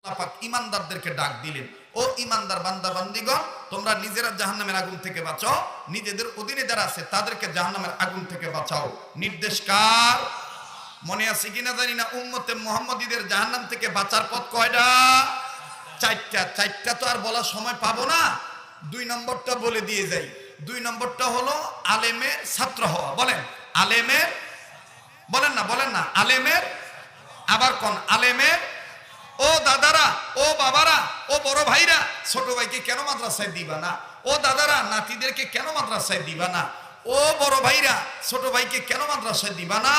আল্লাহ পাক ঈমানদারদেরকে ডাক দিলেন, ও ঈমানদার বান্দা বান্দীগণ, তোমরা নিজেরা জাহান্নামের আগুন থেকে বাঁচাও, নিজেদের অধীনে যারা আছে তাদেরকে জাহান্নামের আগুন থেকে বাঁচাও। নির্দেশ কার? মনে আছে কিনা জানি না, উম্মতে মুহাম্মদীদের জাহান্নাম থেকে বাঁচার পথ কয়টা? চারটা। চারটা তো আর বলার সময় পাবো না, 2 নম্বরটা বলে দিয়ে যাই। 2 নম্বরটা হলো আলেমের ছাত্র হওয়া। বলেন আলেমের, বলেন না আলেমের, আবার কোন আলেমের। ও দাদারা, ও বাবারা, ও বড় ভাইরা, ছোট ভাইকে কেন মাদ্রাসায় দিবা না? ও দাদারা, নাতিদেরকে কেন মাদ্রাসায় দিবা না? ও বড় ভাইরা, ছোট ভাইকে কেন মাদ্রাসায় দিবা না?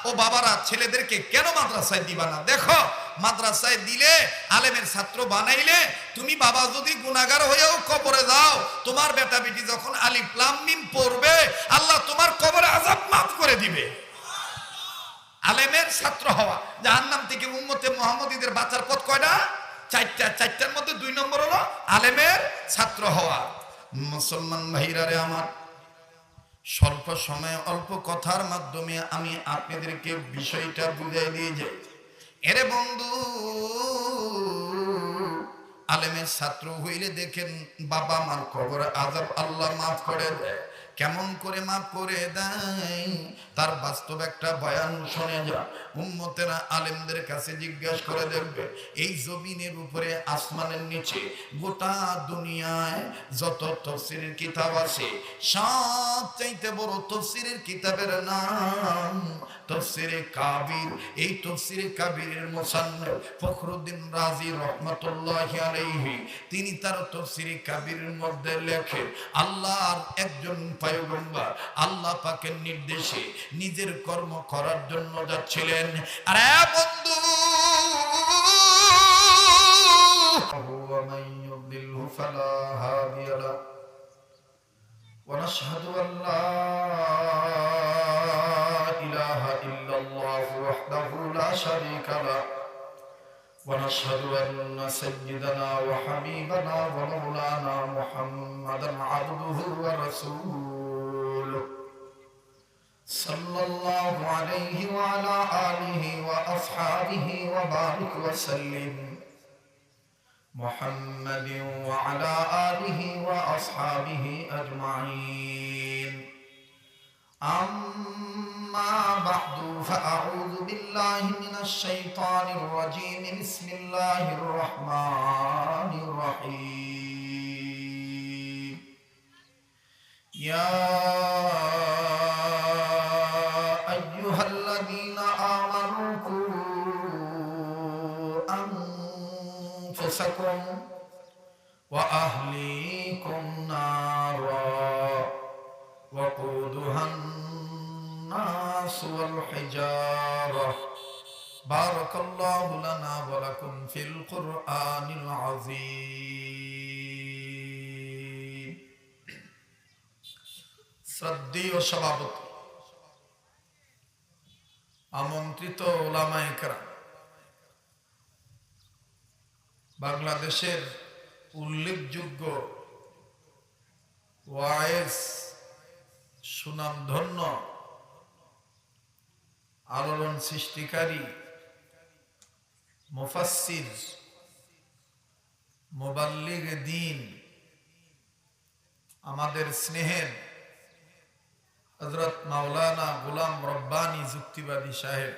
ও বাবারা, ছেলেদেরকে কেন মাদ্রাসায় দিবা না? দেখো, মাদ্রাসায় দিলে, আলেমের ছাত্র বানাইলে, তুমি বাবা যদি গুনাহগার হয়েও কবরে যাও, তোমার বেটা বেটি যখন আলিফ লাম মিম পড়বে, আল্লাহ তোমার কবরে আযাব মাফ করে দিবে। আলেমের ছাত্র হওয়া। জাহান্নাম থেকে উম্মতে মুহাম্মদীদের বাঁচার পথ কয়টা? চারটা। চারটার মধ্যে 2 নম্বর হলো আলেমের ছাত্র হওয়া। মুসলমান ভাইরা রে আমার, স্বল্প সময়ে অল্প কথার মাধ্যমে আমি আপনাদেরকে বিষয়টা বুঝাই দিয়ে যাই। এরে বন্ধু, আলেমের ছাত্র হইলে দেখেন বাবা মার কবরে আযাব আল্লাহ মাফ করে দেয়। কেমন করে মাফ করে দেয় তার বাস্তব একটা বয়ান শুনে যা। উম্মতেরা আলেমদের কাছে জিজ্ঞাসা করে দেখবে, এই জমিনের উপরে আসমানের নিচে গোটা দুনিয়ায় যত তাফসীরের কিতাব আছে, সবচাইতে বড় তাফসীরের কিতাবের নাম তাফসীরে কাবির। এই তাফসীরে কাবিরের মুসান্নিফ ফখরুদ্দীন রাজি রাহমাতুল্লাহি আলাইহি, তিনি তার তাফসীরে কাবিরের মধ্যে লেখে, আল্লাহর একজন পয়গম্বর আল্লাহ পাকের নির্দেশে নিজের কর্ম করার জন্য যাচ্ছিলেন। আরে বন্ধু, ওয়া মান ইউদ্লিলহু ফালা হাদিয়া লাহু ওয়া নাশহাদু আন লা ইলাহা ইল্লাল্লাহু ওয়াহদাহু লা শারীকা লাহু ওয়া নাশহাদু আন্না সাইয়্যিদানা ওয়া হাবিবানা ওয়া মাওলানা মুহাম্মাদান আবদুহু ওয়া রাসূলুহু সাল্লাল্লাহু আলাইহি ওয়া আলা আলিহি ওয়া আসহাবিহি ওয়া বারিক ওয়া সাল্লিম মুহাম্মাদিন ওয়া আলা আলিহি ওয়া আসহাবিহি আজমাইন। আম্মা বা'দু ফাআউযু বিল্লাহি মিনাশ শাইতানির রাজীম। বিসমিল্লাহির রাহমানির রাহিম। ইয়া আইয়ুহাল্লাযীনা আমানু কু আনফুসাকুম ওয়া আহলিকুম নারা ওয়াকুদুহান নাস ওয়াল হিজারা। বারাকাল্লাহু লানা ওয়া লাকুম ফিল কুরআনিল আযীম। শ্রদ্ধেয় সভাপতি, আমন্ত্রিত উলামায়ে কেরাম, বাংলাদেশের উল্লেখযোগ্য ওয়াইজ, সুনামধন্য, আলোড়ন সৃষ্টিকারী, মুফাসসির, মুবাল্লিগ দ্বীন, আমাদের স্নেহের হযরত মাওলানা গোলাম রব্বানী যুক্তিবাদী সাহেব,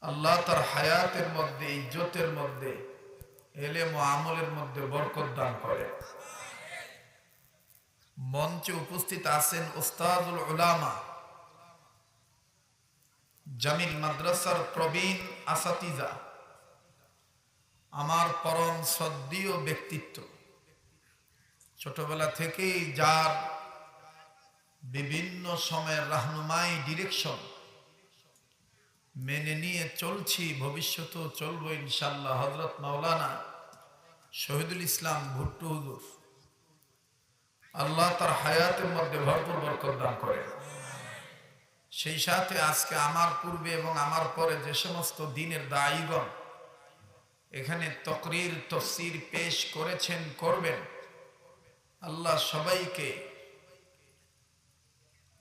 আল্লাহ তার হায়াতের মধ্যে, ইজ্জতের মধ্যে, ইলম ও আমলের মধ্যে বরকত দান করে। মঞ্চে উপস্থিত আছেন উস্তাদুল উলামা, জামিল মাদ্রাসার প্রবীণ আসাতিজা, আমার পরম শ্রদ্ধেয় ব্যক্তিত্ব। ছোটবেলা থেকেই যার বিভিন্ন সময়ের রাহনুমাই, ডিরেকশন মেনে নিয়ে চলছি, ভবিষ্যতেও চলবো ইনশাআল্লাহ, হযরত মাওলানা শহীদুল ইসলাম ভুট্টো হুজুর, আল্লাহ তার হায়াতের মধ্যে ভরপুর বরকত দান করে। সেই সাথে আজকে আমার পূর্বে এবং আমার পরে যে সমস্ত দ্বীনের দায়ীগণ এখানে তাকরীর, তাফসীর পেশ করেছেন, করবেন, আল্লাহ সবাইকে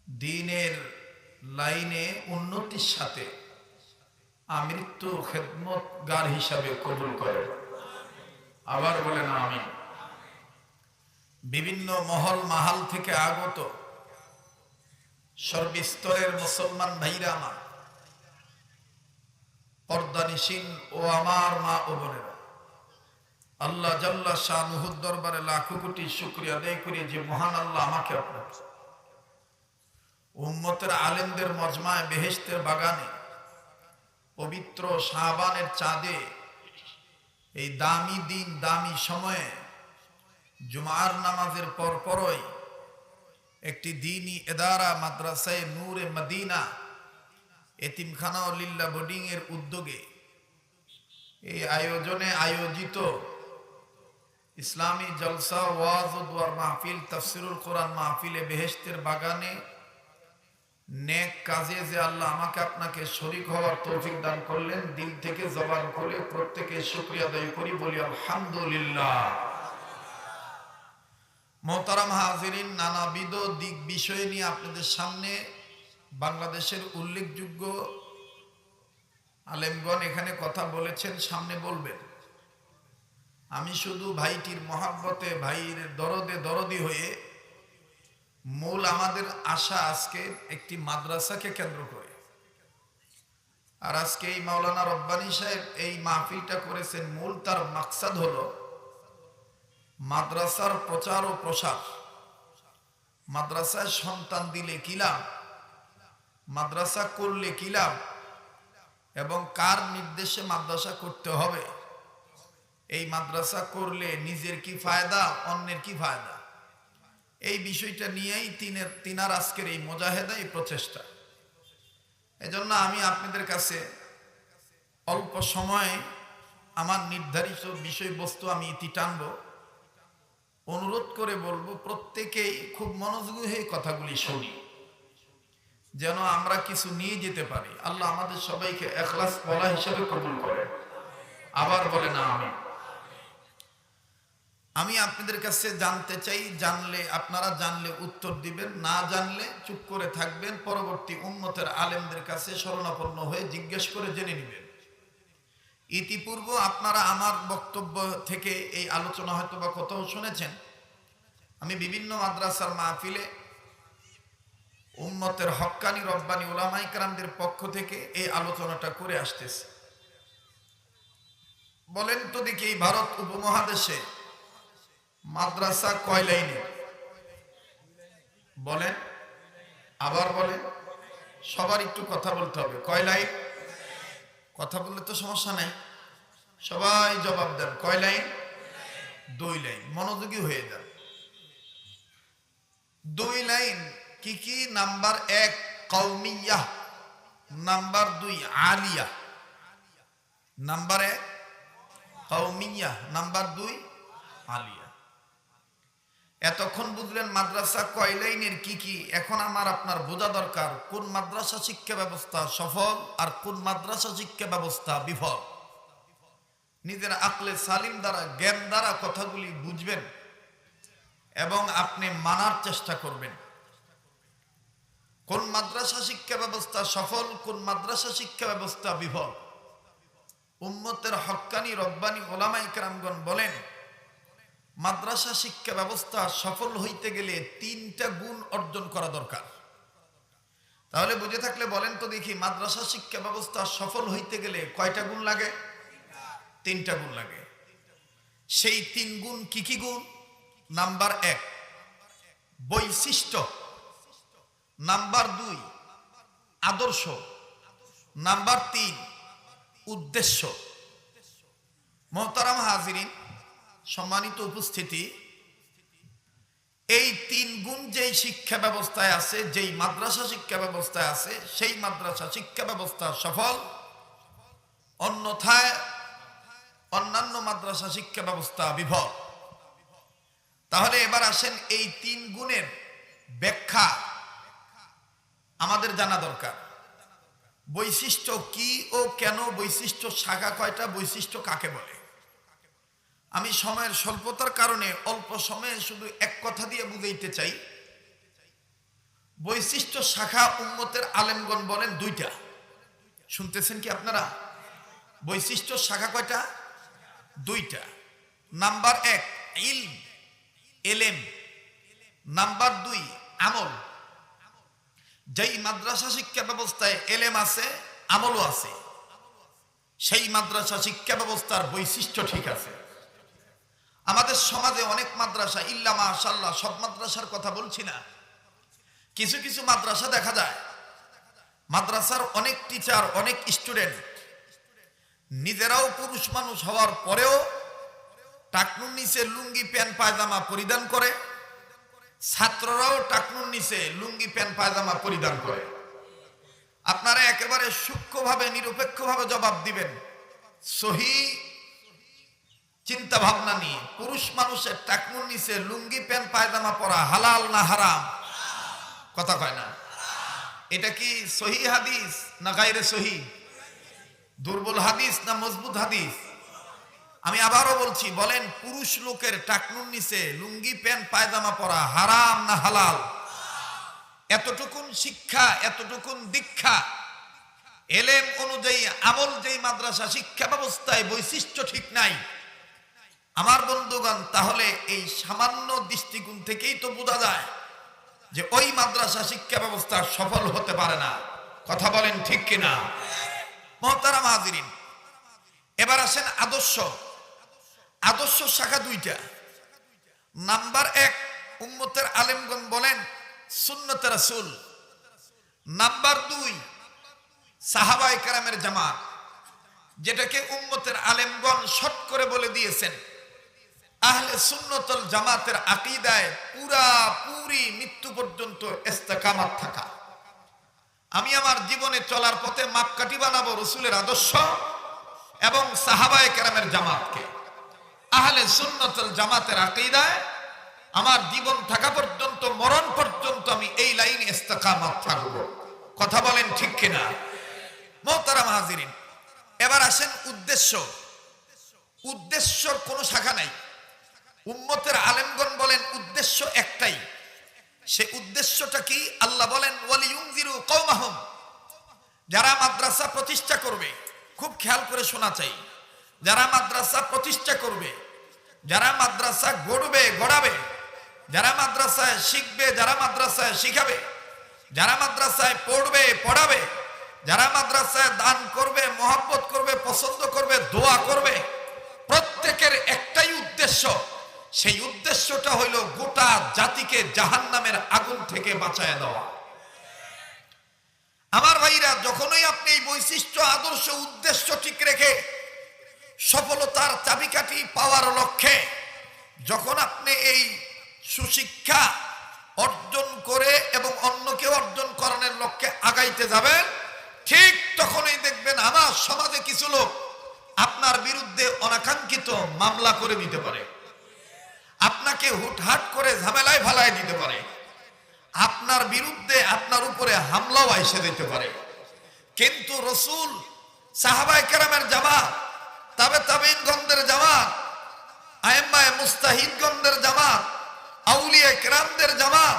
দ্বীনের লাইনে উন্নতির সাথে আমৃত্যু খেদমতগার হিসাবে কবুল করে। আবার বলেন আমিন। বিভিন্ন মহল মাহাল থেকে আগত সর্বস্তরের মুসলমান ভাইরা আমার, পর্দানিসীন ও আমার মা ও বোনেরা, আল্লাহ জাল্লা শানুহুর দরবারে লাখো কোটি শুকরিয়া আদায় করি যে মহান আল্লাহ আমাকে আপনাকে উম্মতের আলেমদের মজমায় বেহেশতের বাগানে পবিত্র শাবানের চাঁদে এই দামি দিন দামি সময়ে জুমার নামাজের পরপরই একটি দ্বীনি এদারা মাদ্রাসায়ে নূরে মদিনা এতিমখানা ও লিল্লা বোর্ডিং এর উদ্যোগে এই আয়োজনে আয়োজিত ইসলামী জলসা ওয়াজ ও দুয়ার মাহফিল তাফসিরুল কোরআন মাহফিলে বেহেশতের বাগানে নেক কাজে যে আল্লাহ আমাকে আপনাকে শরীক হওয়ার তৌফিক দান করলেন, দিল থেকে জবান করে প্রত্যেকে শুকরিয়া আদায় করি, বলি আলহামদুলিল্লাহ। মোহতারাম হাজিরিন, নানাবিধ দিক বিষয় নিয়ে আপনাদের সামনে বাংলাদেশের উল্লেখযোগ্য আলেমগণ এখানে কথা বলেছেন, সামনে বলবেন। আমি শুধু ভাইটির মহাব্বতে, ভাইয়ের দরদে দরদি হয়ে মূল আমাদের আশা আজকে একটি মাদ্রাসাকে কেন্দ্র করে। আর আজকে এই মাওলানা রব্বানী সাহেব এই মাহফিলটা করেছেন, মূল তার মাকসাদ হলো মাদ্রাসার প্রচার ও প্রসার। মাদ্রাসায় সন্তান দিলে কি লাভ, মাদ্রাসা করলে কি লাভ, এবং কার নির্দেশে মাদ্রাসা করতে হবে, এই মাদ্রাসা করলে নিজের কি ফায়দা, অন্যের কি ফায়দা, এই বিষয়টা নিয়েই তিনার আজকের এই মুজাহেদা, এই প্রচেষ্টা। এজন্য আমি আপনাদের কাছে অল্প সময়ে আমার নির্ধারিত বিষয়বস্তু আমি ইতি টানব, অনুরোধ করে বলবো প্রত্যেকেই খুব মনোযোগী হয়ে কথাগুলি শুনি, যেন আমরা কিছু নিয়ে যেতে পারি। আল্লাহ আমাদের সবাইকে ইখলাস ওয়ালা হিসেবে কবুল করে। আবার বলে না আমি আপনাদের কাছে জানতে চাই, জানলে আপনারা জানলে উত্তর দিবেন, না জানলে চুপ করে থাকবেন, পরবর্তী উম্মতের আলেমদের কাছে শরণাপন্ন হয়ে জিজ্ঞেস করে জেনে নেবেন। ইতিপূর্ব আপনারা আমার বক্তব্য থেকে এই আলোচনা হয়তো বা কোথাও শুনেছেন। আমি বিভিন্ন মাদ্রাসার মাহফিলে উম্মতের হক্কানি রব্বানি উলামায়ে কেরামদের পক্ষ থেকে এই আলোচনাটা করে আসতেছি। বলেন তো দেখি, এই ভারত উপমহাদেশে মাদ্রাসা কয় লাইনের? বলেন, আবার বলেন, সবার একটু কথা বলতে হবে। কয় লাইন? কথা বললে তো সমস্যা নাই, সবাই জবাব দেন। কয় লাইন? 2 লাইন। মনোযোগী হয়ে যান। 2 লাইন কি কি? নাম্বার 1 কওমিয়াহ, নাম্বার 2 আলিয়া। নাম্বার 1 কওমিয়াহ, নাম্বার 2 আলিয়া। এতক্ষণ বুঝলেন মাদ্রাসা কয় লাইনের কি কি। এখন আমার আপনার বোঝা দরকার কোন মাদ্রাসা শিক্ষা ব্যবস্থা সফল আর কোন মাদ্রাসা শিক্ষা ব্যবস্থা বিফল। নিজের আকলে সালিম দ্বারা, জ্ঞান দ্বারা কথাগুলি বুঝবেন এবং আপনি মানার চেষ্টা করবেন। কোন মাদ্রাসা শিক্ষা ব্যবস্থা সফল, কোন মাদ্রাসা শিক্ষা ব্যবস্থা বিফল। উম্মতের হক্কানি রব্বানি উলামায়ে কেরামগণ বলেন, মাদ্রাসা শিক্ষা ব্যবস্থা সফল হইতে গেলে 3টা গুণ অর্জন করা দরকার। তাহলে বুঝে থাকলে বলেন তো দেখি, মাদ্রাসা শিক্ষা ব্যবস্থা সফল হইতে গেলে কয়টা গুণ লাগে? 3টা গুণ লাগে। সেই 3 গুণ কি কি গুণ? নাম্বার 1 বৈশিষ্ট্য, নাম্বার 2 আদর্শ, নাম্বার 3 উদ্দেশ্য। মোহতারাম হাজিরিন, সম্মানিত উপস্থিতি, এই 3 গুণ যেই শিক্ষা ব্যবস্থায় আছে, যেই মাদ্রাসা শিক্ষা ব্যবস্থায় আছে, সেই মাদ্রাসা শিক্ষা ব্যবস্থা সফল। অন্যথায় অন্যান্য মাদ্রাসা শিক্ষা ব্যবস্থা বিফল। তাহলে এবার আসেন, এই 3 গুণের ব্যাখ্যা আমাদের জানা দরকার। বৈশিষ্ট্য কি ও কেন, বৈশিষ্ট্য শাখা কয়টা, বৈশিষ্ট্য কাকে বলে। আমি সময়ের স্বল্পতার কারণে অল্প সময়ে শুধু এক কথা দিয়ে বুঝাইতে চাই। বৈশিষ্ট্য শাখা উম্মতের আলেমগণ বলেন 2টা। শুনতেছেন কি আপনারা? বৈশিষ্ট্য শাখা কয়টা? দুইটা। নাম্বার 1 ইলম, এলেম। নাম্বার 2 আমল। যেই মাদ্রাসা শিক্ষা ব্যবস্থায় এলেম আছে, আমলও আছে, সেই মাদ্রাসা শিক্ষা ব্যবস্থার বৈশিষ্ট্য ঠিক আছে। আমাদের সমাজে অনেক মাদ্রাসা, ইল্লা মাশাআল্লাহ, সব মাদ্রাসার কথা বলছি না, কিছু কিছু মাদ্রাসা দেখা যায় মাদ্রাসার অনেক টিচার, অনেক স্টুডেন্ট নিজেরাও পুরুষ মানুষ হওয়ার পরেও টাকনুর নিচে লুঙ্গি প্যান্ট পায়জামা পরিধান করে, ছাত্ররাও টাকনুর নিচে লুঙ্গি প্যান্ট পায়জামা পরিধান করে। আপনারা একেবারে সূক্ষ্মভাবে নিরপেক্ষভাবে জবাব দিবেন, সহি চিন্তা ভাবনা নিয়ে, পুরুষ মানুষের টাকনুর নিচে লুঙ্গি প্যান্ট পায়জামা পরা হালাল না হারাম? কথা কয় না। এটা কি সহি হাদিস না গায়রে সহি? দুর্বল হাদিস না মজবুত হাদিস? আমি আবারও বলছি, বলেন পুরুষ লোকের টাকনুর নিচে লুঙ্গি প্যান্ট পায়জামা পরা হারাম না হালাল? এতটুকুন শিক্ষা, এতটুকুন দীক্ষা, এলেম অনুযায়ী আমল যেই মাদ্রাসা শিক্ষা ব্যবস্থায় বৈশিষ্ট্য ঠিক নাই, আমার বন্ধুগণ, তাহলে এই সামান্য দৃষ্টিকোণ থেকেই তো বোঝা যায় যে ওই মাদ্রাসা শিক্ষা ব্যবস্থা সফল হতে পারে না। কথা বলেন ঠিক কিনা? মুহতারাম হাজিরিন, এবার আসেন আদর্শ। আদর্শ শাখা দুইটা। নাম্বার 1 উম্মতের আলেমগণ বলেন সুন্নতে রাসূল। নাম্বার 2 সাহাবায়ে কেরামের জামাত, যেটাকে উম্মতের আলেমগণ শর্ট করে বলে দিয়েছেন আহলে সুন্নতুল জামাতের আকীদায় পুরি মৃত্যু পর্যন্ত ইস্তেকামাত থাকা। আমি আমার জীবনে চলার পথে মাপকাঠি বানাবো রাসূলের আদর্শ এবং সাহাবায়ে কেরামের জামাতকে। আহলে সুন্নতুল জামাতের আকীদায় আমার জীবন থাকা পর্যন্ত, মরণ পর্যন্ত আমি এই লাইনে ইস্তেকামাত থাকব। কথা বলেন ঠিক কিনা? মুহতারাম হাজিরিন, এবার আসেন উদ্দেশ্য। উদ্দেশ্যর কোনো শাখা নাই। উম্মতের আলেমগণ বলেন উদ্দেশ্য একটাই। সে উদ্দেশ্যটা কি? আল্লাহ বলেন ওয়ালিয়ুনজিরু কওমাহুম। যারা মাদ্রাসা প্রতিষ্ঠা করবে, খুব খেয়াল করে শোনা চাই, যারা মাদ্রাসা প্রতিষ্ঠা করবে, যারা মাদ্রাসা গড়াবে, যারা মাদ্রাসায় শিখবে, যারা মাদ্রাসায় শিখাবে, যারা মাদ্রাসায় পড়বে পড়াবে, যারা মাদ্রাসায় দান করবে, মহব্বত করবে, পছন্দ করবে, দোয়া করবে, প্রত্যেকের একটাই উদ্দেশ্য। সেই উদ্দেশ্যটা হইল গোটা জাতিকে জাহান্নামের আগুন থেকে বাঁচায় দেওয়া। আমার ভাইরা, যখনই আপনি এই বৈশিষ্ট্য, আদর্শ, উদ্দেশ্য ঠিক রেখে সফলতার চাবিকাঠি পাওয়ার লক্ষ্যে যখন আপনি এই সুশিক্ষা অর্জন করে এবং অন্যকে অর্জন করানোর লক্ষ্যে আগাইতে যাবেন, ঠিক তখনই দেখবেন আমার সমাজে কিছু লোক আপনার বিরুদ্ধে অনাকাঙ্ক্ষিত মামলা করে দিতে পারে, আপনাকে হুটহাট করে ঝামেলায় ফালায় দিতে পারে, আপনার বিরুদ্ধে আপনার উপরে হামলাও এসে দিতে পারে। কিন্তু রাসূল, সাহাবায়ে কেরামের জামাত, তাবেঈনগণদের জামাত, আইম্মায়ে মুজতাহিদগণদের জামাত, আউলিয়া কেরামদের জামাত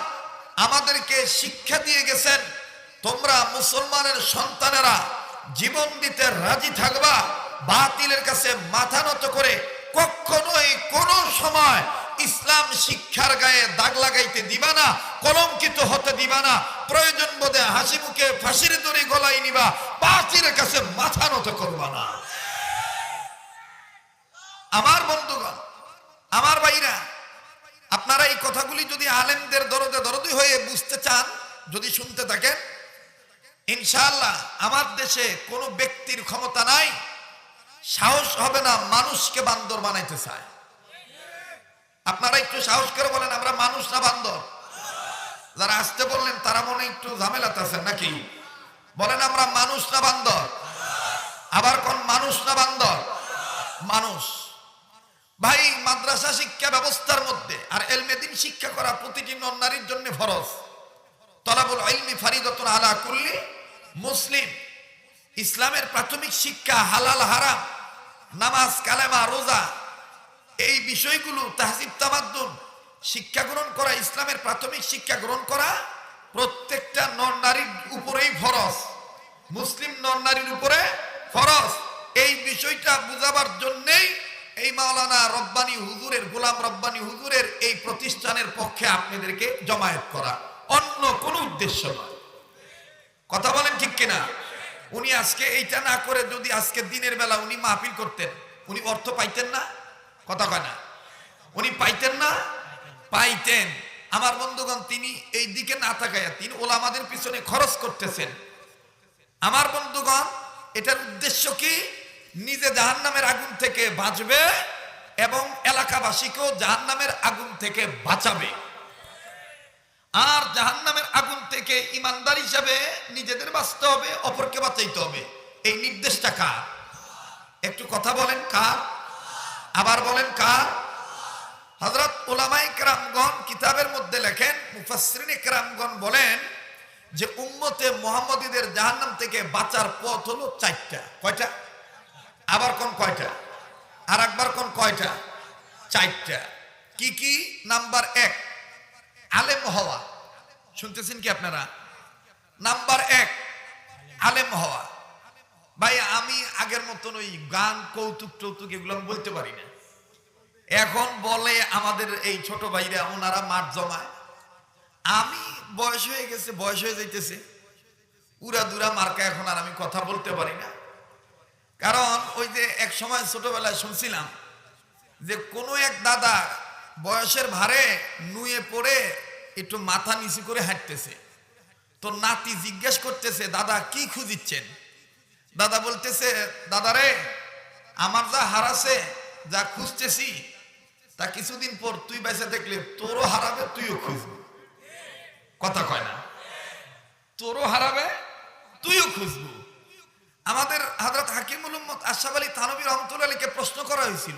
আমাদেরকে শিক্ষা দিয়ে গেছেন, তোমরা মুসলমানের সন্তানেরা জীবন দিতে রাজি থাকবা, বাতিলের কাছে মাথা নত করে কখনোই কোনো সময় ইসলাম শিক্ষার গায়ে দাগ লাগাইতে দিবা না, কলঙ্কিত হতে দিবা না, প্রয়োজন বোধে হাসি মুখে ফাঁসির দড়ি গলায় নিবা, বাতিলের কাছে মাথা নত করবা না। আমার বন্ধুগণ, আমার ভাইরা, আপনারা এই কথাগুলি যদি আলেমদের দরদি হয়ে বুঝতে চান, যদি শুনতে থাকেন, ইনশাআল্লাহ আমার দেশে কোনো ব্যক্তির ক্ষমতা নাই, সাহস হবে না মানুষকে বান্দর বানাইতে চায়। আপনারা একটু সাহস করে বলেন আমরা মানুষ না বান্দর? যারা আসতে বললেন তারা মনে একটু ঝামেলাতে আছেন নাকি? বলেন আমরা মানুষ না বান্দর? আবার কোন মানুষ না বান্দর? মানুষ। ভাই, মাদ্রাসা শিক্ষা ব্যবস্থার মধ্যে আর ইলমে দ্বীন শিক্ষা করা প্রতিটি নারীর জন্য ফরজ। তলাবুল ইলমি ফারিদাতুন আলা কুল্লি মুসলিম। ইসলামের প্রাথমিক শিক্ষা, হালাল হারাম, নামাজ, কালেমা, রোজা, এই বিষয়গুলো, তাহজিব তামাদ্দুন শিক্ষা গ্রহণ করা, ইসলামের প্রাথমিক শিক্ষা গ্রহণ করা প্রত্যেকটা নর নারীর উপরেই ফরজ। মুসলিম নর নারীর উপরে ফরজ। এই বিষয়টা বুঝাবার জন্যই এই মাওলানা রব্বানী হুজুরের, গোলাম রব্বানী হুজুরের এই প্রতিষ্ঠানের পক্ষে আপনাদেরকে জমায়েত করা, অন্য কোনো উদ্দেশ্য নয়। কথা বলেন ঠিক কিনা? উনি আজকে এইটা না করে যদি আজকে দিনের বেলা উনি মাহফিল করতেন, উনি অর্থ পাইতেন না? কথা কয় না? উনি পাইতেন না? পাইতেন। আমার বন্ধুগণ, তিনি এই দিকে না তাকাইয়া তিনি ওলামাদের পিছনে খরচ করতেছেন। আমার বন্ধুগণ, এটার উদ্দেশ্য কি? নিজে জাহান্নামের আগুন থেকে বাঁচবে এবং এলাকাবাসীকেও জাহান্নামের আগুন থেকে বাঁচাবে। আর জাহান্নামের আগুন থেকে ইমানদার হিসাবে নিজেদের বাঁচতে হবে, অপরকে বাঁচাইতে হবে। এই নির্দেশটা কার? একটু কথা বলেন, কার? আবার বলেন, কার? হযরত উলামায়ে কেরামগণ কিতাবের মধ্যে লেখেন, মুফাসসিরিনে কেরামগণ বলেন যে উম্মতে মুহাম্মদীদের জাহান্নাম থেকে বাঁচার পথ হলো চারটা। কয়টা? আবার কোন কয়টা? আর একবার কোন কয়টা? চারটা। কি কি? নাম্বার 1, আলেম হওয়া। শুনতেছেন কি আপনারা? নাম্বার 1, আলেম হওয়া। ভাই, আমি আগের মতন ওই গান, কৌতুক টৌতুক এগুলো আমি বলতে পারি না। এখন বলে আমাদের এই ছোট ভাইরা, ওনারা মাঠ জমায়। আমি বয়স হয়ে গেছে, বয়স হয়ে যাইতেছে, উড়া দুরা মার্কা, এখন আর আমি কথা বলতে পারি না। কারণ ওই যে এক সময় ছোটবেলায় শুনছিলাম যে কোনো এক দাদা বয়সের ভারে নুয়ে পড়ে একটু মাথা নিচু করে হাঁটতেছে। তো নাতি জিজ্ঞেস করতেছে, দাদা কি খুঁজিচ্ছেন? দাদা বলতেছে, দাদা রে, আমার যা হারাছে, যা খুঁজতেছি, তা কিছুদিন পর তুই বেঁচে দেখলে তোরও হারাবে, তুইও খুঁজবি। কথা কয় না? তোরও হারাবে, তুইও খুঁজবি। আমাদের হযরত হাকিমুল উম্মত আশরাফ আলী থানভী রাহমাতুল্লাহ আলাইহিকে প্রশ্ন করা হয়েছিল,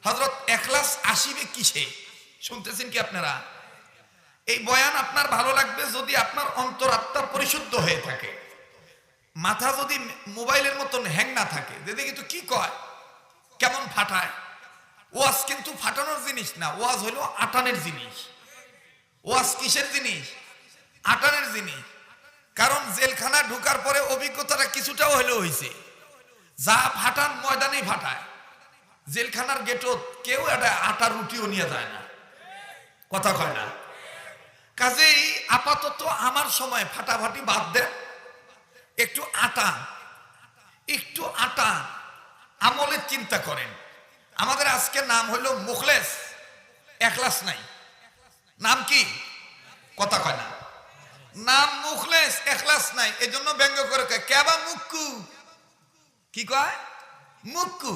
হযরত ইখলাস আসিবে কিসে? শুনতেছেন কি আপনারা? এই বয়ান আপনার ভালো লাগবে যদি আপনার অন্তরাত্মা পরিশুদ্ধ হয়ে থাকে, মাথা যদি মোবাইলের মতন হ্যাং না থাকে, যে দেখি তো কি কয়, কেমন ফাটায়। ওয়াজ কিন্তু ফাটানোর জিনিস না, ওয়াজ হলো আটানের জিনিস। ওয়াজ কিসের জিনিস? আটানের জিনিস। কারণ জেলখানা ঢোকার পরে অভিজ্ঞতাটা কিছুটাও হলেও হয়েছে, যা ফাটান ময়দানেই ফাটায়। জেলখানার গেটত কেউ একটা আটার রুটিও নিয়ে যায় না। কথা কয় না? কাজেই আপাতত আমার সময় ফাটাফাটি বাদ দেন, একটু আটা আমলের চিন্তা করেন। আমাদের আজকে নাম হলো মুখলেস, ইখলাস নাই। নাম কি? কথা কয় না? নাম মুখলেস, ইখলাস নাই। এজন্য ব্যঙ্গ করে কয় কেবা মুক্কু। কি কয়? মুক্কু।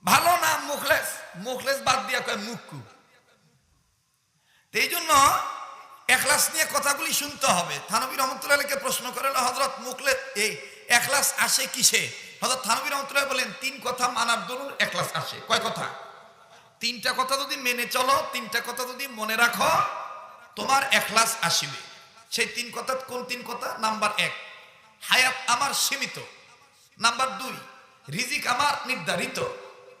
ভালো নাম মুখলেস, মুখলেস বাদ দিয়া কয় মুক্কু। এই জন্য ইখলাস নিয়ে কথাগুলি শুনতে হবে। থানভী রহমতুল্লাহ আলাইহিকে প্রশ্ন করে, হযরত মুখলেস, এই ইখলাস আসে কিসে? হযরত থানভী রহমতুল্লাহ বলেন, 3 কথা মানার দরুন ইখলাস আসে। কয় কথা? 3টা কথা যদি মেনে চলো, 3টা কথা যদি মনে রাখো, তোমার ইখলাস আসিবে। সেই 3 কথা কোন 3 কথা? নাম্বার 1, হায়াত আমার সীমিত। নাম্বার 2, রিজিক আমার নির্ধারিত।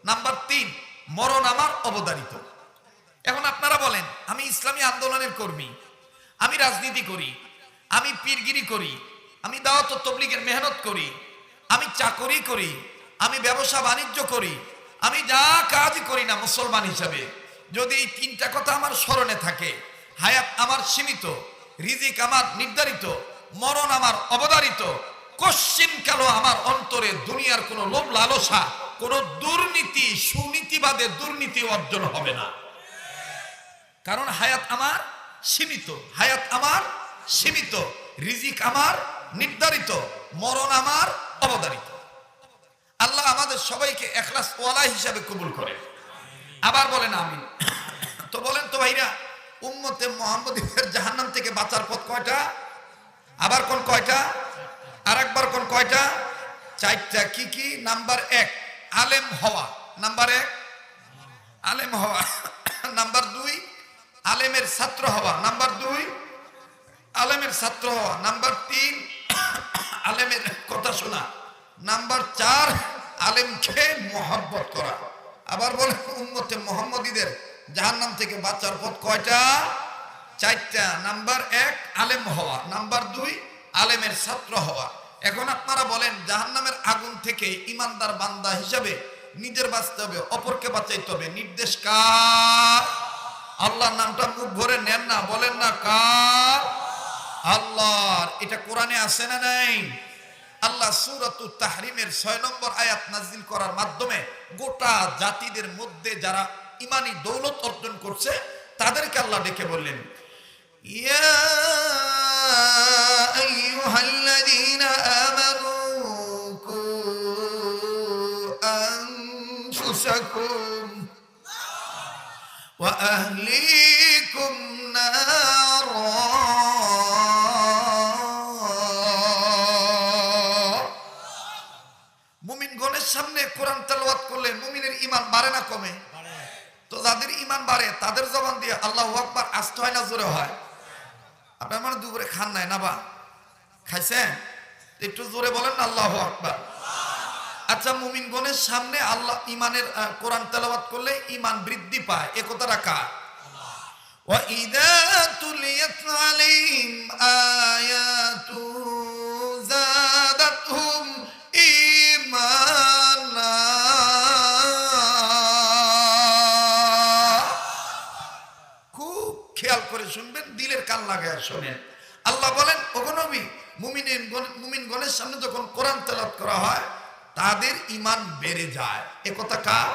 নাম্বার 3, মরণ আমার অবধারিত। এখন আপনারা বলেন, আমি ইসলামী আন্দোলনের কর্মী, আমি রাজনীতি করি, আমি পীরগিরি করি, আমি দাওয়াত ও তাবলীগের মেহনত করি, আমি চাকরি করি, আমি ব্যবসা বাণিজ্য করি, আমি যা কাজই করি না মুসলমান হিসাবে, যদি এই 3টা কথা আমার স্মরণে থাকে, হায়াত আমার সীমিত, রিজিক আমার নির্ধারিত, মরণ আমার অবধারিত, কশ্চিনকালও আমার অন্তরে দুনিয়ার কোনো লোভ লালসা, কোনো দুর্নীতি, সুনীতিবাদে দুর্নীতি অর্জন হবে না। কারণ হায়াত আমার সীমিত, হায়াত আমার সীমিত, রিজিক আমার নির্ধারিত, মরণ আমার অবধারিত। আল্লাহ আমাদের সবাইকে ইখলাস ওয়ালা হিসাবে কবুল করে। আবার বলেন আমিন। তো বলেন তো ভাইরা, উম্মতে মুহাম্মদীদের জাহান্নাম থেকে বাঁচার পথ কয়টা? আবার কোন কয়টা? আর একবার কোন কয়টা? 4টা। কি কি? নাম্বার 1, আলেম হওয়া। নাম্বার 1, আলেম হওয়া। নাম্বার 2, আলেমের ছাত্র হওয়া। নাম্বার 2, আলেমের ছাত্র হওয়া। নাম্বার 3, আলেমের কথা শোনা। নাম্বার 4, আলেমকে মহব্বত করা। আবার বলে, উম্মতে মুহাম্মদীদের জাহান্নাম থেকে বাঁচার পথ কয়টা? 4টা। নাম্বার 1, আলেম হওয়া। নাম্বার 2, আলেমের ছাত্র হওয়া। এখন আপনারা বলেন জাহান্নামের আগুন থেকে ইমানদার বান্দা হিসাবে নিজের বাঁচতে হবে, অপরকে বাঁচাইতে হবে, নির্দেশ কার? আল্লাহর নামটা মুখ ভরে নেন না, বলেন না কার? আল্লাহর। এটা কোরআনে আছে না নাই? আল্লাহ সূরাতুত তাহরিমের 6 নম্বর আয়াত নাযিল করার মাধ্যমে গোটা জাতিদের মধ্যে যারা ইমানি দৌলত অর্জন করছে তাদেরকে আল্লাহ ডেকে বললেন, ইয়া আইয়ুহাল্লাযীনা আমানু কু আনফুসাকুম ওয়া আহলিকুম নারা। মুমিনগণের সামনে কোরআন তেলাওয়াত করলে মুমিনের ঈমান বাড়ে না কমে? তো যাদের ঈমান বাড়ে তাদের জবান দিয়ে আল্লাহু আকবার আসতে হয় না জোরে হয়? আপনার মানে দুপুরে খান নাই না বা খাইছেন? একটু জোরে বলেন না আল্লাহু আকবার। আচ্ছা, মুমিনগণের সামনে আল্লাহ ঈমানের কোরআন তেলাওয়াত করলে ঈমান বৃদ্ধি পায়, এ কথাটা কার? ওয়া ইযা তুলিয়াত আলাইহিম আয়াতু যাদাতহুম ঈমানা। খুব খেয়াল করে শুনবেন, দিলের কান লাগায় শুনেন। আল্লাহ বলেন, ওগো নবী, মুমিনগণের সামনে যখন কোরআন তেলাওয়াত করা হয় তাদের ঈমান বেড়ে যায়, এ কথা কার?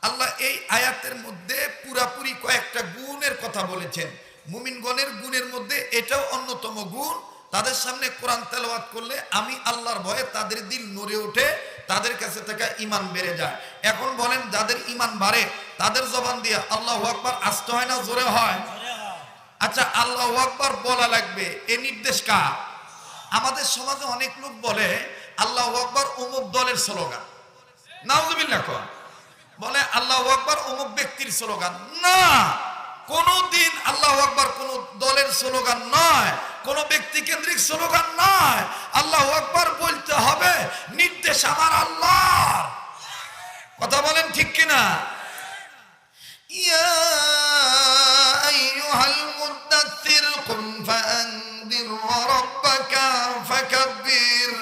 আল্লাহ এই আয়াতের মধ্যে পুরাপুরি কয়েকটা গুণের কথা বলেছেন। মুমিনগণের গুণের মধ্যে এটাও অন্যতম গুণ, তাদের সামনে কোরআন তেলাওয়াত করলে আমি আল্লাহর ভয়ে তাদের দিল নড়ে ওঠে, তাদের কাছে থেকে ঈমান বেড়ে যায়। এখন বলেন, যাদের ঈমান বাড়ে তাদের জবান দিয়ে আল্লাহু আকবার আসতে হয় না জোরে হয়? আচ্ছা, আল্লাহু আকবার বলা লাগবে, এ নির্দেশ কার? আমাদের সমাজে অনেক লোক বলে আল্লাহু আকবার অমুক দলের স্লোগান, নাউজুবিল্লাহ বলে আল্লাহু আকবার অমুক ব্যক্তির স্লোগান। না, কোনদিন আল্লাহু আকবার কোন দলের স্লোগান নয়, কোন ব্যক্তি কেন্দ্রিক স্লোগান নয়। আল্লাহু আকবার বলতে হবে, নির্দেশ আমার আল্লাহর। কথা বলেন ঠিক কিনা? ইয়া আইয়ুহাল মুদ্দাথির কুম ফাআনদির ওয়া রাব্বাকা ফাকাব্বির।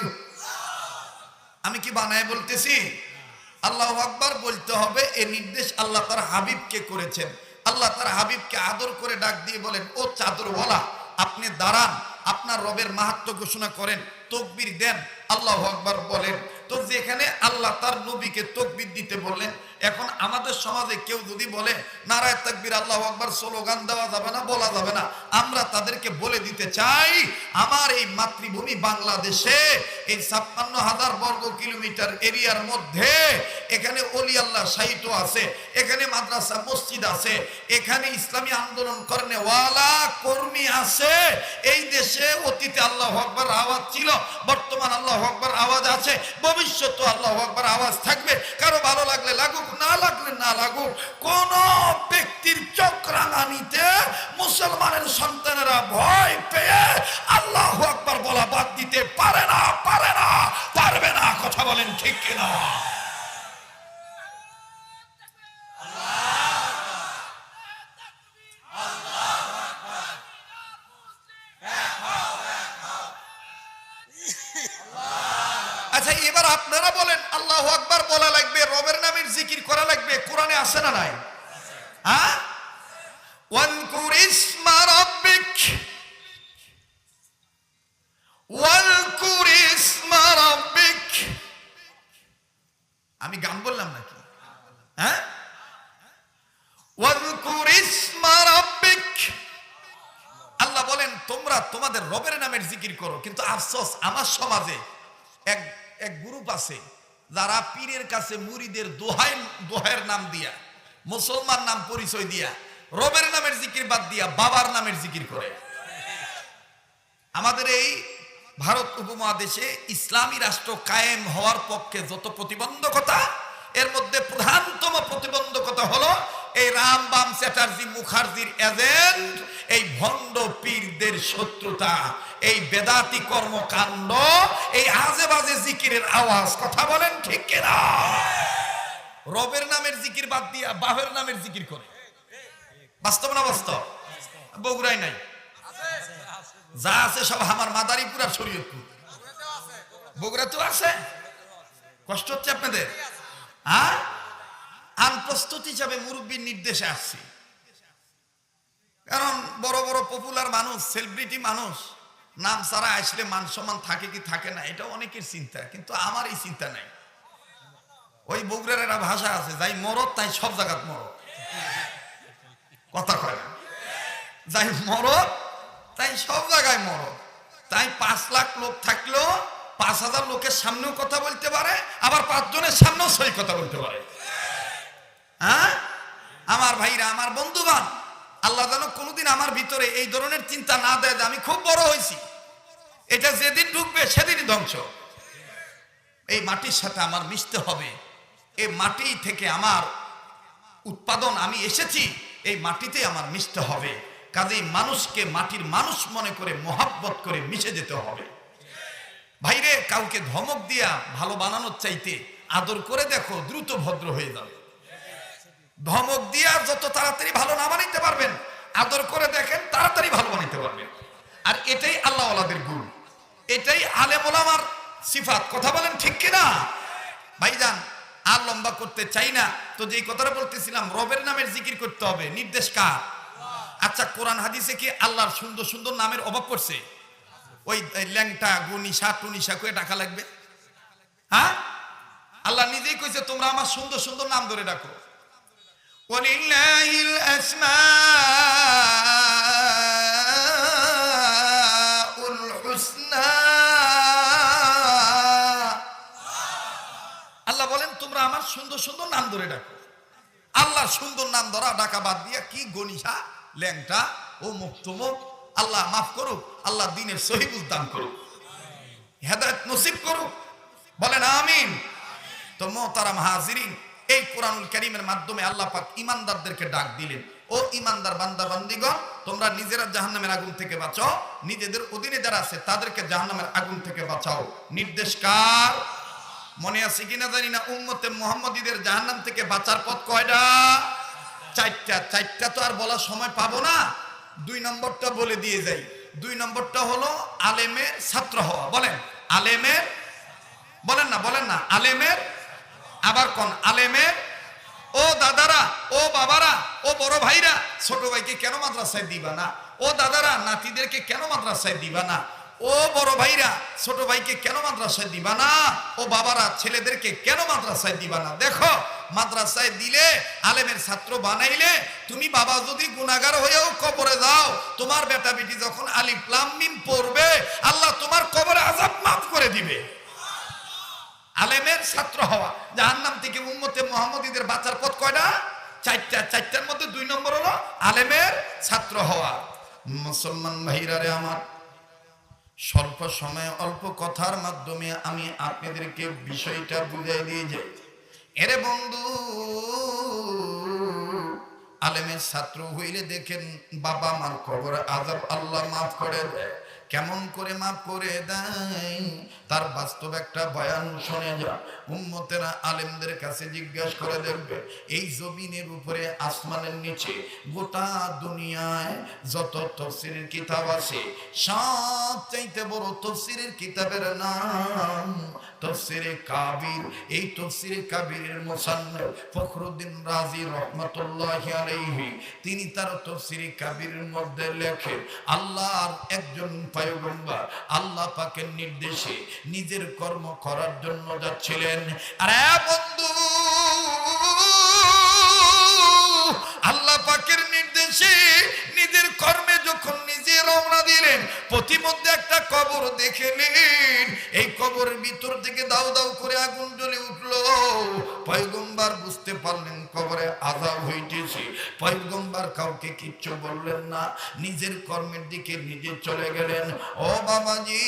আমি কি বানায় বলতেছি? আল্লাহু আকবার বলতে হবে, এই নির্দেশ আল্লাহ তার হাবিবকে করেছেন। আল্লাহ তার হাবিবকে আদর করে ডাক দিয়ে বলেন, ও চাদরওয়ালা, আপনি দাঁড়ান, আপনার রবের মাহাত্ম্য ঘোষণা করেন, তাকবীর দেন, আল্লাহু আকবার বলেন। তো যেখানে আল্লাহ তার নবীকে তাকবীর দিতে বললেন, এখন আমাদের সমাজে কেউ যদি বলে নারায়ে তাকবীর আল্লাহু আকবার স্লোগান দেওয়া যাবে না, বলা যাবে না, আমরা তাদেরকে বলে দিতে চাই, আমার এই মাতৃভূমি বাংলাদেশে এই 56,000 বর্গ কিলোমিটার এরিয়ার মধ্যে এখানে ওলি আল্লাহ সাহিত্য আছে, এখানে মাদ্রাসা মসজিদ আছে, এখানে ইসলামী আন্দোলন করনে ওয়ালা কর্মী আছে। এই দেশে অতীতে আল্লাহু আকবার আওয়াজ ছিল, বর্তমান আল্লাহু আকবার আওয়াজ আছে, ভবিষ্যতে আল্লাহু আকবার আওয়াজ থাকবে। কারো ভালো লাগলে লাগুক, না লাগলে না লাগুক। কোন ব্যক্তির চক্রাঙানিতে মুসলমানের সন্তানেরা ভয় পেয়ে আল্লাহু আকবার বলা বাদ দিতে পারে না, পারে না, পারবে না। কথা বলেন ঠিক কিনা? আচ্ছা, এবার আপনারা বলেন, আল্লাহু আকবার বলা লাগবে, রবের নামের জিকির করা লাগবে, কোরআনে আছে না নাই? হ্যাঁ, ওয়াজকুর ইসমা রাব্বিক, ওয়াজকুর ইসমা রাব্বিক। আমি গান বললাম নাকি? হ্যাঁ, ওয়াজকুর ইসমা রাব্বিক। আল্লাহ বলেন, তোমরা তোমাদের রবের নামের জিকির করো। কিন্তু আফসোস, আমার সমাজে এক গ্রুপ আছে যারা পীরের কাছে মুরিদের দোহাইয়ের নাম দিয়া, মুসলমান নাম পরিচয় দিয়া, রবের নামের জিকির বাদ দিয়া বাবার নামের জিকির করে। আমাদের এই ভারত উপমহাদেশে ইসলামী রাষ্ট্র কায়েম হওয়ার পক্ষে যত প্রতিবন্ধকতা, এর মধ্যে প্রধানতম প্রতিবন্ধকতা হলো এই রামবাম চ্যাটার্জি মুখার্জির এজেন্ট, এই ভণ্ড পীরদের শত্রুতা, এই বেদাতি কর্মকাণ্ড, এই আজে বাজে জিকিরের আওয়াজ। কথা বলেন ঠিক কিনা? রবের নামের জিকির বাদ দিয়া বাহের নামের জিকির করে। বাস্তব না বাস্তব? বগুড়াই নাই, যা আছে সব আমার মাদারীপুর আর শরীয়তপুর। বগুড়া তো আছে, কষ্ট হচ্ছে আপনাদের? হ্যাঁ, আনপ্রস্তুত হিসাবে মুরব্বীর নির্দেশে আসছি। কারণ বড় বড় পপুলার মানুষ, সেলিব্রিটি মানুষ, নাম ছাড়া আসলে মান সম্মান থাকে কি থাকে না, এটা অনেকের চিন্তা, কিন্তু আমার এই চিন্তা নাই। ওই বগুড়ার একটা ভাষা আছে, যাই মরদ তাই সব জায়গাত মরদ, কথা কয় না, যাই মরদ তাই সব জায়গায় মরদ। তাই 5 লাখ লোক থাকলেও 5,000 লোকের সামনেও কথা বলতে পারে, আবার 5 জনের সামনেও সই কথা বলতে পারে। হ্যাঁ, আমার ভাইরা, আমার বন্ধুবান, আল্লাহ যেন কোনোদিন আমার ভিতরে এই ধরনের চিন্তা না দেয় যে আমি খুব বড় হয়েছি, এটা যেদিন ঢুকবে সেদিনই ধ্বংস। এই মাটির সাথে আমার মিশতে হবে, এই মাটি থেকে আমার উৎপাদন, আমি এসেছি এই মাটিতে আমার মিশতে হবে। কাজেই মানুষকে মাটির মানুষ মনে করে মোহাব্বত করে মিশে যেতে হবে। ভাইরে, কাউকে ধমক দিয়া ভালো বানানোর চাইতে আদর করে দেখো, দ্রুত ভদ্র হয়ে যাবে। ধমক দিয়া যত তাড়াতাড়ি ভালো না বানাইতে পারবেন, আদর করে দেখেন তাড়াতাড়ি ভালো বানাইতে পারবেন। আর এটাই আল্লাহ ওয়ালাদের গুণ, এটাই আলেম ওলামার সিফাত। কথা বলেন ঠিক কিনা? ভাইজান, আর লম্বা করতে চাই না, তো যেই কথাটা বলতেছিলাম, রবের নামের জিকির করতে হবে, নির্দেশ কার? আচ্ছা, কোরআন হাদিসে কি আল্লাহর সুন্দর সুন্দর নামের অভাব পড়ছে? ওই ল্যাংটা, গুনিশা, টুনিশা কয়ে ডাকা লাগবে? হ্যাঁ, আল্লাহ নিজেই কইছে তোমরা আমার সুন্দর সুন্দর নাম ধরে ডাকো। ওয়ালিল্লাহিল আসমাউল হুসনা, আল্লাহ বলেন তোমরা আমার সুন্দর সুন্দর নাম ধরে ডাকো। আল্লাহর সুন্দর নাম ধরা ডাকা বাদ দিয়া কি গনিশা, ল্যাংটা ও মুক্তমুখ, আল্লাহ মাফ করুক, আল্লাহ দিনের সহিবুল দান করুক, হেদায়েত নসিব করুক, বলেন আমিন। তো মোহতারাম হাজিরিন, এই কোরআনুল কারীমের মাধ্যমে আল্লাহ পাক ঈমানদারদেরকে ডাক দিলেন, ও ঈমানদার বান্দা বান্দীগণ, তোমরা নিজেরা জাহান্নামের আগুন থেকে বাঁচাও, নিজেদের অধীনে যারা আছে তাদেরকে জাহান্নামের আগুন থেকে বাঁচাও। নির্দেশ কার? মনে আছে কিনা জানি না, উম্মতে মুহাম্মদীদের জাহান্নাম থেকে বাঁচার পথ কয়টা? 4টা। 4টা তো আর বলার সময় পাবো না, 2 নম্বরটা বলে দিয়ে যাই। 2 নম্বরটা হলো আলেমের ছাত্র হওয়া। বলেন আলেমের, বলেন না আলেমের, আবার কোন আলেমের? ও দাদারা, ও বাবারা, ও বড় ভাইরা, ছোট ভাইকে কেন মাদ্রাসায় দিবা না? ও দাদারা, নাতিদেরকে কেন মাদ্রাসায় দিবা না? ও বড় ভাইরা, ছোট ভাইকে কেন মাদ্রাসায় দিবা না? ও বাবারা, ছেলেদেরকে কেন মাদ্রাসায় দিবা না? দেখো, মাদ্রাসায় দিলে, আলেমের ছাত্র বানাইলে, তুমি বাবা যদি গুনাহগার হয়েও কবরে যাও, তোমার বেটা বেটি যখন আলিফ লাম মিম পড়বে, আল্লাহ তোমার কবরে আযাব মাফ করে দিবে। আলেমের ছাত্র হওয়া, জাহান্নাম থেকে উম্মতে মুহাম্মদীদের বাঁচার পথ কয়টা? 4টা। 4টার মধ্যে 2 নম্বর হলো আলেমের ছাত্র হওয়া। মুসলমান ভাইরা রে আমার, স্বল্প সময়ে অল্প কথার মাধ্যমে আমি আপনাদেরকে বিষয়টা বুঝাই দিয়ে যাই। এরে বন্ধু, আলেমের ছাত্র হইলে দেখেন বাবা মার কবরে আযাব আল্লাহ মাফ করে দেয়। কেমন করে মাফ করে দেয় তার বাস্তব একটা বয়ান শুনে যা। উম্মতেরা আলেমদের কাছে জিজ্ঞাসা করে দেখবে, এই জমিনের উপরে আসমানের নিচে গোটা দুনিয়ায় যত তাফসীরের কিতাব আছে, সব চাইতে বড় তাফসীরের কিতাবের নাম তাফসীরে কাবির। এই তাফসীরে কাবিরের মুসান্নিফ ফখরুদ্দীন রাজি রাহমাতুল্লাহি আলাইহি, তিনি তার তাফসীরে কাবিরের মধ্যে লেখেন, আল্লাহর একজন পয়গম্বর আল্লাহ পাকের নির্দেশে নিজের কর্ম করার জন্য যাচ্ছিলেন। আরে বন্ধু, আল্লাহ পাকের নির্দেশে নিজের কর্মে যখন নিজে রওনা দিলেন, প্রতিমধ্যে একটা কবর দেখলেন। এই কবরের ভিতর থেকে দাউ দাউ করে আগুন জ্বলে উঠলো। পয়গম্বর বুঝতে পারলেন কবরে আযাব হইতেছে। পয়গম্বর কাউকে কিচ্ছু বললেন না, নিজের কর্মের দিকে নিজে চলে গেলেন। ও বাবাজি,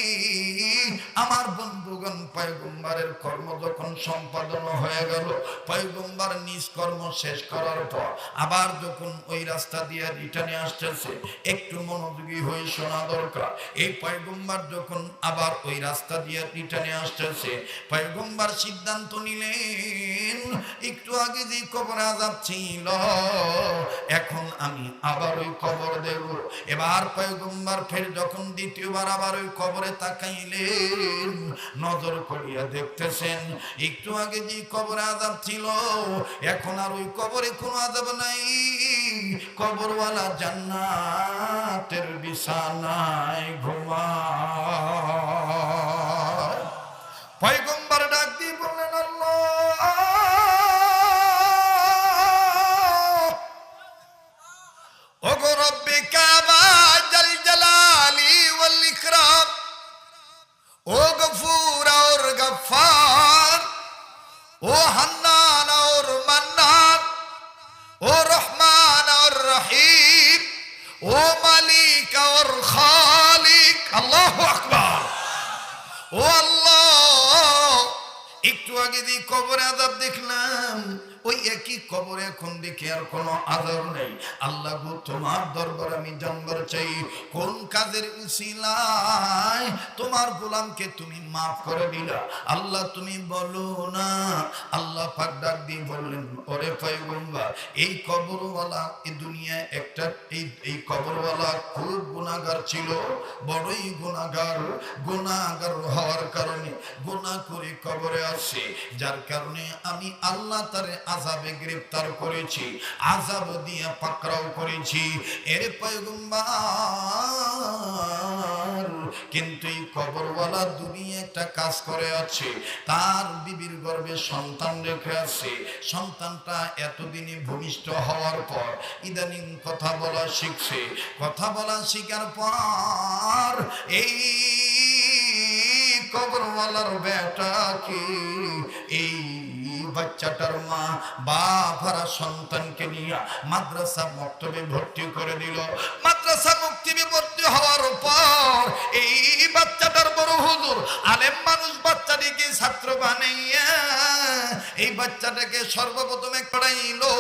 আমার বন্ধুগণ, পয়গম্বরের কর্ম যখন সম্পাদন হয়ে গেল, পয়গম্বর নিজ কর্ম শেষ করার পর আবার যখন ওই রাস্তা দিয়ে রিটার্নে আসতেছে, একটু মনোযোগী হয়ে শোনা দরকার। এই পয়গম্বর যখন আবার ওই রাস্তা দিয়ে রিটার্নে আসতেছে, পয়গম্বর সিদ্ধান্ত নিলেন একটু আগে যে কবরে আযাব ছিল, এখন আমি আবার ওই কবর দেব। এবার পয়গম্বর ফের যখন দ্বিতীয়বার আবার ওই কবরে তাকাইলেন, নজর করিয়া দেখতেছেন একটু আগে যে কবরে আযাব ছিল, এখন আর ওই কবরে কোনো আযাব নাই। কবরওয়ালা জান্নাতের বিছানায় ঘুমায়। পয়গম্বর ডাক দিয়ে বললেন, আল্লাহ ওগো রব্বে কাবা জাল জালালি ওয়াল ইকরাম, ও গফুর और गफ्फार, ओ हन्नान और मन्नान, ओ रहमान और रहीम, ओ मालिक और खालिक। अल्लाहु আকবার। ও আল্লাহ, একটু আগে যে কবরে আযাব দেখলাম, ওই একই কবরে এখন দেখি আর কোনো আযাব নেই। আল্লাহ গো, তোমার দরবার আমি জানবার চাই, কোন কাজের উসিলায় তোমার গোলামকে তুমি মাফ করে দিলা। আল্লাহ তুমি বলো না। আল্লাহ পাক ডাক দিয়ে বললেন, ওরে পয়গম্বর, এই কবরওয়ালা এই দুনিয়ায় একটা এই কবরওয়ালা খুব গুনাহগার ছিল, বড়ই গুনাহগার। গুনাহগার হওয়ার কারণে গুনাহ করে কবরে আসে, যার কারণে আমি আল্লাহ তারে আযাবে গ্রেফতার করেছি, আযাব দিয়ে পাকড়াও করেছি। এর পয়গম্বর, কিন্তু এই কবরওয়ালা দুনিয়া একটা কাজ করে আছে, তার বিবির গর্ভে সন্তান রেখে আছে। সন্তানটা এতদিনে ভূমিষ্ঠ হওয়ার পর ইদানিং কথা বলা শিখছে। কথা বলা শিখার পর এই কবরওয়ালার বেটা কি এই বাচ্চাটার মা বাবারা সন্তানকে নিয়ে মাদ্রাসা মক্তবে ভর্তি করে দিল। মাদ্রাসা মক্তবে ভর্তি হওয়ার পর এই বাচ্চাটার বড় হুজুর আলেম মানুষ বাচ্চাটিকে ছাত্র বানাইয়া এই বাচ্চাটাকে সর্বপ্রথমে পড়াইলো।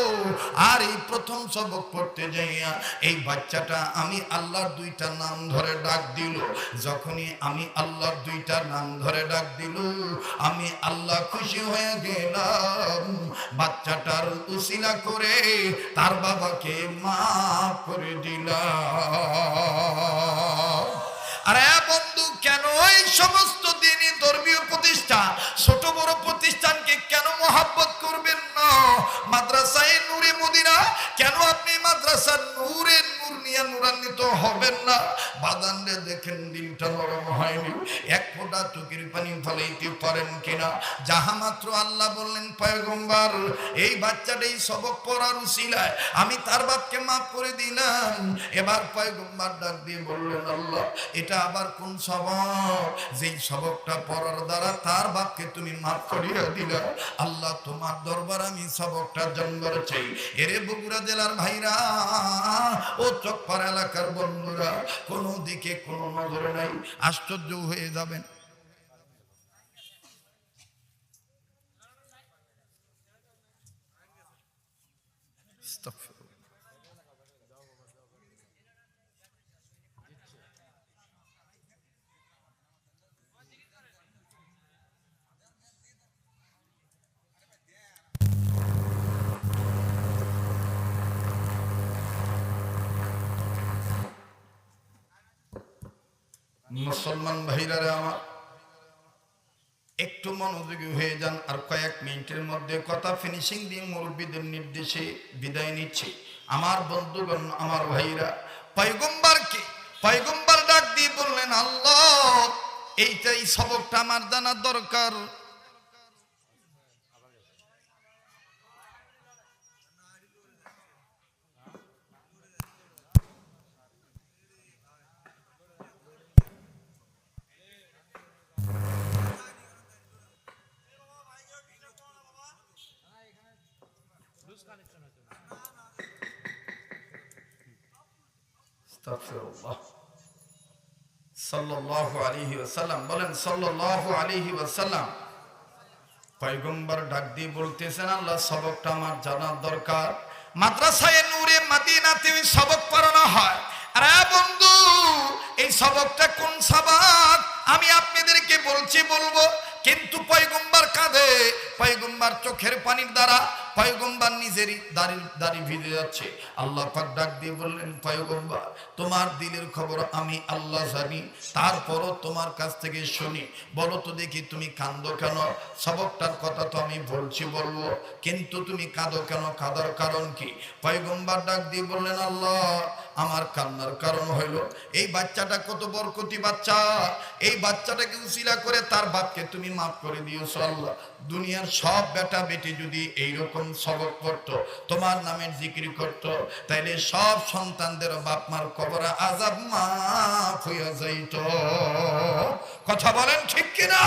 আর এই প্রথম সবক পড়তে যাইয়া এই বাচ্চাটা আমি আল্লাহর দুইটা নাম ধরে ডাক দিল। যখনই আমি আল্লাহর দুইটা নাম ধরে ডাক দিল, আমি আল্লাহ খুশি হয়ে গেলাম। বাচ্চাটার উসিলা করে তার বাবাকে মাফ করে দিলাম। আরে বন্ধু, কেন এই সমস্ত দিনই ধর্মীয় প্রতিষ্ঠান, ছোট বড় প্রতিষ্ঠানকে কেন মহাব্বত করবেন না? মাদ্রাসায়ে নূরে মদিনা, কেন আপনি মাদ্রাসা নূরে নূর নিয়ে নূরান্বিত হবেন না? বাদানরে দেখেন দিলটা নরম হয়নি, এক ফোঁটা চোখের পানি ফলাইতে পারেন কিনা? যাহা মাত্র আল্লাহ বললেন, পয়গম্বর এই বাচ্চাটাই সবক পড়ার উসিলায় আমি তার বাপকে মাফ করে দিলাম। এবার পয়গম্বর ডাক দিয়ে বললেন, আল্লাহ এটা আবার কোন সবক, যেই সবকটা পড়ার দ্বারা তার বাপকে তুমি মাফ করিয়া দিলা? আল্লাহ তোমার দরবার আমি সবকটা জানবার চাই। এরে বগুড়া জেলার ভাইরা, ও চকপাড়া এলাকার বন্ধুরা, কোনো দিকে কোনো নজর নাই, আশ্চর্য হয়ে যাবেন। মুসলমান ভাইরা আমার, একটু মনোযোগী হয়ে যান। আর কয়েক মিনিটের মধ্যে কথা ফিনিশিং দিয়ে মুরব্বীদের নির্দেশে বিদায় নিচ্ছি। আমার বন্ধুগণ, আমার ভাইরা, পয়গম্বর ডাক দিয়ে বললেন, আল্লাহ এইটাই সবকটা আমার জানার দরকার। সাল্লাল্লাহু আলাইহি ওয়াসাল্লাম বলেন, সাল্লাল্লাহু আলাইহি ওয়াসাল্লাম। পয়গম্বর ডাক দিয়ে বলতেছেন, আল্লাহ সবকটা আমার জানার দরকার। মাদ্রাসায়ে নূরে মদিনাতে সবক পড়ানো হয়। আরে বন্ধু, এই সবকটা কোন সবক আমি আপনাদেরকে বলবো। কিন্তু পয়গম্বর কাঁদে, পয়গম্বর চোখের পানির দ্বারা পয়গম্বর নিজেরই দাড়ি ভিজে যাচ্ছে। আল্লাহ পাক ডাক দিয়ে বললেন, পয়গম্বর তোমার দিলের খবর আমি আল্লাহ জানি, তারপরও তোমার কাছ থেকে শুনি, বলো তো দেখি তুমি কাঁদো কেন? সবকটার কথা তো আমি বলবো, কিন্তু তুমি কাঁদো কেন? কাঁদার কারণ কি? পয়গম্বর ডাক দিয়ে বললেন, আল্লাহ আমার কান্নার কারণ হইল এই বাচ্চাটা কত বরকতি বাচ্চা, এই বাচ্চাটাকে উসিলা করে তার বাপকে তুমি মাফ করে দিয়েছো আল্লাহ। দুনিয়ার সব বেটা বেটি যদি এইরকম সবক পড়তো, তোমার নামের জিকির করতো, তাইলে সব সন্তানদের বাপ মার কবরে আযাব মাফ হয়ে যাইত। কথা বলেন ঠিক কিনা?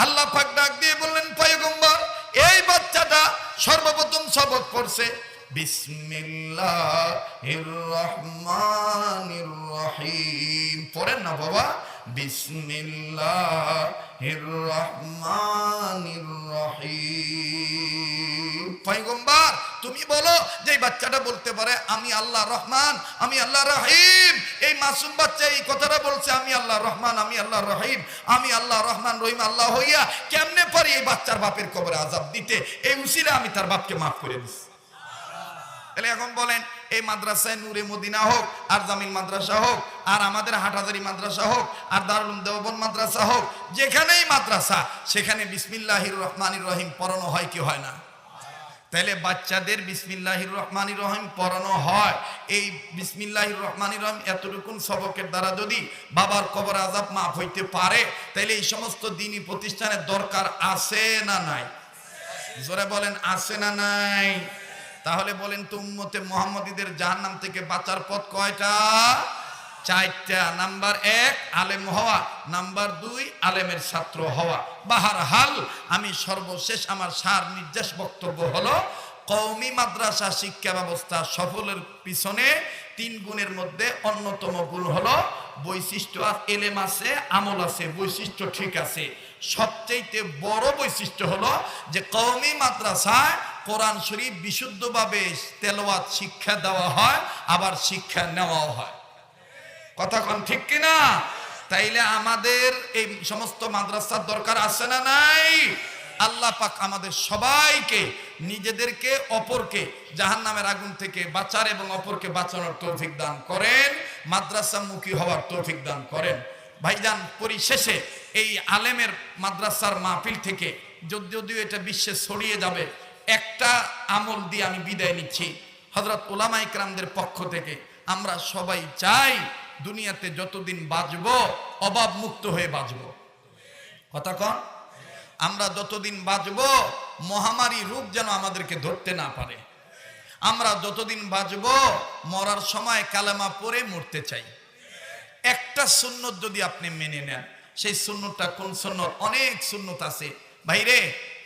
আল্লাহ পাক ডাক দিয়ে বললেন, পয়গম্বর এই বাচ্চাটা সর্বপ্রথম সবক পড়ছে বিসমিল্লাহির রহমানির রহিম। পড়েন না বাবা, বিসমিল্লাহির রহমানির রহিম। পয়গম্বর তুমি বলো যে বাচ্চাটা বলতে পারে আমি আল্লাহ রহমান, আমি আল্লাহ রহিম। এই মাসুম বাচ্চা এই কথাটা বলছে আমি আল্লাহ রহমান, আমি আল্লাহ রহিম, আমি আল্লাহ রহমান রহিম আল্লাহ হইয়া কেমনে পারি এই বাচ্চার বাপের কবরে আযাব দিতে? এই উসিলা আমি তার বাপকে মাফ করে দিচ্ছি। তাহলে এখন বলেন, এই মাদ্রাসায় নূরে মদিনা হোক, আর জামিল মাদ্রাসা হোক, আর আমাদের হাটহাজারী মাদ্রাসা হোক, আর দারুল উলুম দেওবন্দ মাদ্রাসা হোক, যেখানেই মাদ্রাসা সেখানে বিসমিল্লাহির রহমানির রহিম পড়ানো হয় কি হয় না? তাহলে বাচ্চাদের বিসমিল্লাহির রহমানির রহিম পড়ানো হয়। এই বিসমিল্লাহির রহমানির রহিম এতটুকু সবকের দ্বারা যদি বাবার কবর আযাব মাফ হইতে পারে, তাহলে এই সমস্ত দ্বীনি প্রতিষ্ঠানের দরকার আছে না নাই? জোরে বলেন, আছে না নাই? তাহলে বলেন তো উম্মতে মুহাম্মদীদের জাহান্নাম থেকে বাঁচার পথ কয়টা? 4টা। নাম্বার 1 আলেম হওয়া, নাম্বার 2 আলেমের ছাত্র হওয়া। বাহারহাল আমি সর্বশেষ আমার সার নির্দেশ বক্তব্য হলো, কওমি মাদ্রাসা শিক্ষা ব্যবস্থা সফলের পিছনে 3 গুণের মধ্যে অন্যতম গুণ হলো বৈশিষ্ট্য। এলেম আছে, আমল আছে, বৈশিষ্ট্য ঠিক আছে। সবচেয়ে বড় বৈশিষ্ট্য হলো যে কওমি মাদ্রাসায় কোরআন শরীফ বিশুদ্ধভাবে তেলাওয়াত শিক্ষা দেওয়া হয়, আবার শিক্ষা নেওয়াও হয়। কথা কোন ঠিক কিনা? তাইলে আমাদের এই সমস্ত মাদ্রাসার দরকার আছে না নাই? আল্লাহ পাক আমাদের সবাইকে নিজেদেরকে অপরকে জাহান্নামের আগুন থেকে বাঁচার এবং অপরকে বাঁচানোর তৌফিক দান করেন, মাদ্রাসামুখী হওয়ার তৌফিক দান করেন। ভাইজান, পরিশেষে এই আলেমের মাদ্রাসার মাহফিল থেকে যদিও এটা বিশ্বে ছড়িয়ে যাবে, একটা আমল দিয়ে আমি বিদায় নিচ্ছি। হযরত উলামা ইকরামদের পক্ষ থেকে আমরা সবাই চাই দুনিয়াতে যতদিন বাঁচবো অভাব মুক্ত হয়ে বাঁচবো। কথা কন, আমরা যতদিন বাঁচবো মহামারী রোগ যেন আমাদেরকে ধরতে না পারে। আমরা যতদিন বাঁচবো মরার সময় কালেমা পড়ে মরতে চাই। একটা সুন্নত যদি আপনি মেনে নেন, সেই সুন্নতটা কোন সুন্নত? অনেক সুন্নত আছে ভাইরে।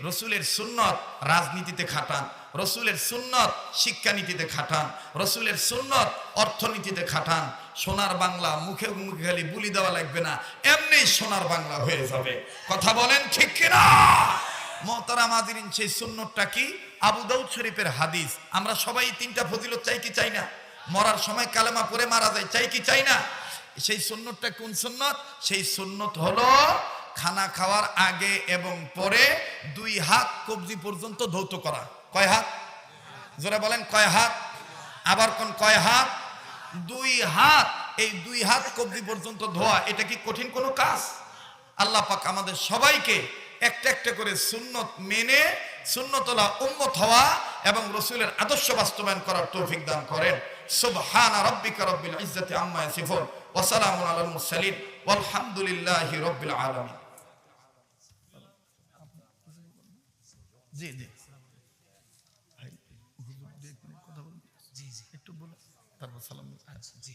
রসুলের সুন্নত রাজনীতিতে খাটান, রসুলের সুন্নত শিক্ষানীতিতে খাটান, রসুলের সুন্নত অর্থনীতিতে খাটান। সোনার বাংলা মুখে মুখে খালি বুলি দেওয়া লাগবে না, এমনি সোনার বাংলা হয়ে যাবে। কথা বলেন ঠিক কিনা? মুহতারাম হাজিরিন, সেই সুন্নতটা কি? আবু দাউদ শরীফের হাদিস। আমরা সবাই 3টা ফজিলত চাই কি চাই না? মরার সময় কালেমা পড়ে মারা যায়, চাই কি চাই না? সেই সুন্নতটা কোন সুন্নত? সেই সুন্নত হলো খানা খাওয়ার আগে এবং পরে 2 হাত কবজি পর্যন্ত ধৌত করা। কয় হাত? জোরে বলেন, কয় হাত? আবার কোন কয় হাত? 2 হাত। এই 2 হাত কবজি পর্যন্ত ধোয়া, এটা কি কঠিন কোনো কাজ? আল্লাহ পাক আমাদের সবাইকে একটা একটা করে সুন্নত মেনে সুন্নতলা উম্মত হওয়া এবং রাসূলের আদর্শ বাস্তবায়ন করার তৌফিক দান করেন। সুবহানা রাব্বিকা রাব্বিল ইজ্জাতি আম্মা ইয়াসিফুন ওয়া সালামুন আলাল মুরসালিন ওয়ালহামদুলিল্লাহি রাব্বিল আলামিন। জি জি ভাই, হুজুর 2 মিনিট কথা বলুন। জি জি একটু বলুন, তারপর সালাম। আচ্ছা জি।